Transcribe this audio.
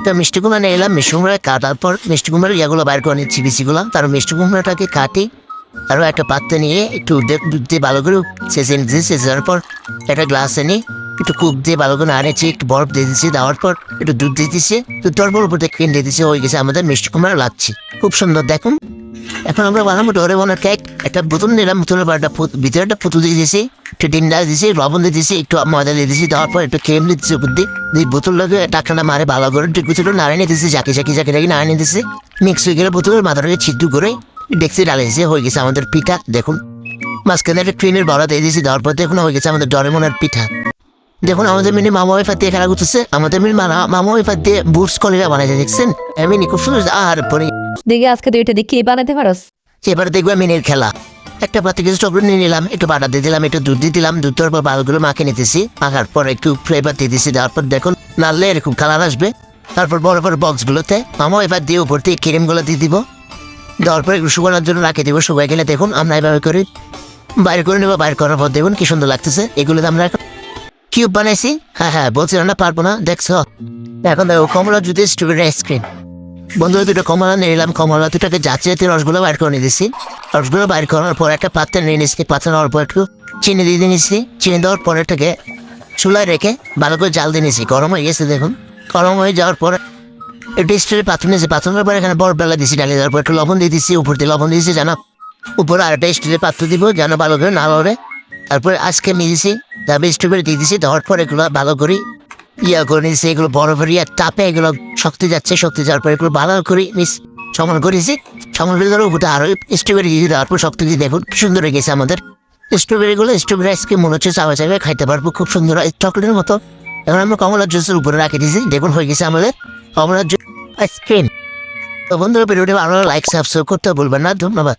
তো মিষ্টি কুমড়া নিয়ে এলাম, মিষ্টি কুমড়া কাটার পর মিষ্টি কুমড়ার ইয়াগুলো বাইর করে নিচ্ছি বিচিগুলো। তার মিষ্টি কুমড়াটাকে কাটি, আরও একটা পাত্রে নিয়ে একটু দুধ দিয়ে ভালো করে সেচে নিচ্ছি। সেচার পর একটা গ্লাসে নিয়ে একটু কুক দিয়ে ভালো করে আনেছি, একটু বরফ দিয়ে দিচ্ছি। দেওয়ার পর একটু দুধ দিয়ে দিচ্ছি, দুধটার পর উপর দিয়ে ক্রিম দিয়ে দিচ্ছি। হয়ে গেছে আমাদের মিষ্টি কুমড়া লাচ্ছি, খুব সুন্দর দেখুন। এখন আমরা বানাবো ডোরেমনের কেক। একটা বোতল নিলাম, বোতলের ভিতরে একটা পুতুল দিয়ে দিয়েছি, একটু ডিম ডাল দিয়েছি, লবণ দিয়ে দিয়েছি, একটু ময়দা দিয়ে দিয়েছি। দেওয়ার পর একটু ক্রিম দিয়ে দিচ্ছি উপর দিয়ে বোতলটাকে টাকাটা মারে ভালো করে বোতলটা নাড়িয়ে দিয়েছি, জাকি নাড়িয়ে দিয়েছি। মিক্স হয়ে গেলে বোতলের মাথাটাকে ছিদ্র করে ডেক্সি ডালিয়েছি। হয়ে গেছে আমাদের পিঠা দেখুন। মাঝখানে একটা ক্রিমের বড়া দিয়ে দিয়েছি। দেওয়ার পর দেখুন হয়ে গেছে আমাদের ডোরেমনের পিঠা। দেখুন আমাদের মিনি মামা ওয়াইফার দিয়ে খেলা করতেছে। আমাদের মিনি মামা ওয়াইফার দিয়ে বুটস কলিরা বানাইছে, দেখছেন? মিনি খুব সুন্দর। আর পরে দেখি আজকে তুই এটা দেখি বানাতে পারস। এবার দেখবে মিনির খেলা। একটা পাত্রে কিছু চকলেট নিয়ে নিলাম, একটু বাটার দিয়ে দিলাম, একটু দুধ দিয়ে দিলাম। দুধ দেওয়ার পর ভালোগুলো মাখিয়ে নিতেছি। মাখার পর একটু ফ্লেভার দিয়ে দিচ্ছি। দেওয়ার পর দেখুন নাড়লে এরকম কালার আসবে। তারপর বড় বড় বক্সগুলোতে মামা ওয়াইফার দিয়ে উপর দিয়ে ক্রিমগুলো দিয়ে দিব। দেওয়ার পর একটু শুকানোর জন্য রাখে দিব। শুকাই গেলে দেখুন আমরা এভাবে করে বাইর করে নেবো। বাইর করার পর দেখুন কি সুন্দর লাগতেছে। এগুলোতে আমরা এখন কিউব বানাইছি। হ্যাঁ বলছিলাম না পারবো না, দেখছো? এখন দেখো কমলা জুতে স্ট্রবেরি আইসক্রিম। বন্ধুরা দুটো কমলা নিয়ে এলাম, কমলা দুটাকে যাচ্ছে রসগুলো বাইর করে নিয়ে দিচ্ছি। রসগুলো বাইর করার পর একটা পাত্রে নিয়ে নিচ্ছি। পাত্রে নেওয়ার পর একটু চিনি দিয়ে নিচ্ছি। চিনি দেওয়ার পর এটাকে চুলায় রেখে ভালো করে জাল দিয়ে নিচ্ছি। গরম হয়ে গেছে দেখুন। গরম হয়ে যাওয়ার পর একটু স্টিলের পাত্র নিয়েছি। পাত্রের পর এখানে বরফ বেলা দিচ্ছি। ডালিয়ে দেওয়ার পর একটু লবণ দিয়ে দিচ্ছি। উপর দিয়ে লবণ দিয়েছি যেন উপরে আর একটা স্টিলের পাত্র দিব যেন ভালো করে না লড়ে। তারপরে আজকে মিয়েছি, তারপরে স্ট্রবেরি দিয়ে দিচ্ছি। দেওয়ার পর এগুলো ভালো করে করে নিয়েছি। এগুলো বরফের তাপে এগুলো শক্তি যাচ্ছে। শক্তি যাওয়ার পর এগুলো ভালো করে সমান করেছি। সমান করে ধরো উপরে আরো স্ট্রবেরি দিয়ে দেওয়ার পর শক্তি দিয়ে দেখুন সুন্দর হয়ে গেছে আমাদের স্ট্রবেরিগুলো। স্ট্রবেরি আইসক্রিম মনে হচ্ছে চাওয়া চাইবে খাইতে পারবো, খুব সুন্দর চকলেটের মতো। এখন আমরা কমলার জুসের উপরে রাখে দিয়েছি। দেখুন হয়ে গেছে আমাদের কমলার জুস আইসক্রিম। তো বন্ধুরা ভিডিওটি ভালো লাইক সাবস্ক্রাইব করতে ভুলবেন না। ধন্যবাদ।